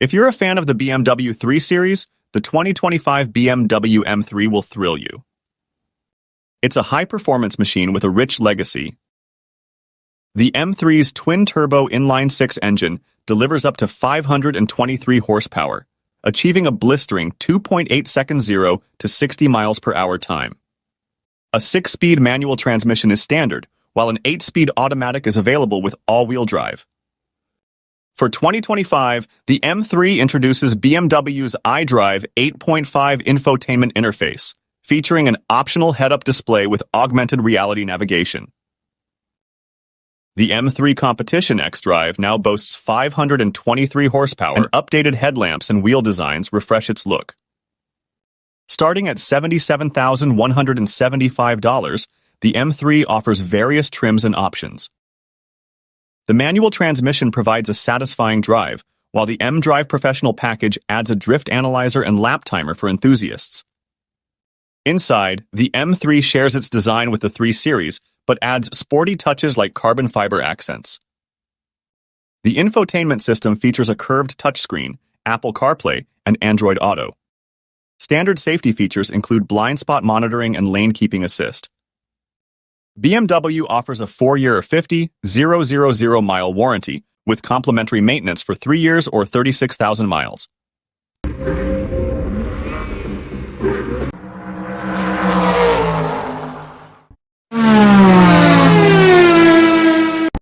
If you're a fan of the BMW 3 Series, the 2025 BMW M3 will thrill you. It's a high-performance machine with a rich legacy. The M3's twin-turbo inline-six engine delivers up to 523 horsepower, achieving a blistering 2.8 seconds 0 to 60 miles per hour time. A 6-speed manual transmission is standard, while an 8-speed automatic is available with all-wheel drive. For 2025, the M3 introduces BMW's iDrive 8.5 infotainment interface, featuring an optional head-up display with augmented reality navigation. The M3 Competition xDrive now boasts 523 horsepower, and updated headlamps and wheel designs refresh its look. Starting at $77,175, the M3 offers various trims and options. The manual transmission provides a satisfying drive, while the mDrive Professional package adds a drift analyzer and lap timer for enthusiasts. Inside, the M3 shares its design with the 3 Series, but adds sporty touches like carbon fiber accents. The infotainment system features a curved touchscreen, Apple CarPlay, and Android Auto. Standard safety features include blind spot monitoring and lane keeping assist. BMW offers a 4-year 50,000 mile warranty with complimentary maintenance for 3 years or 36,000 miles.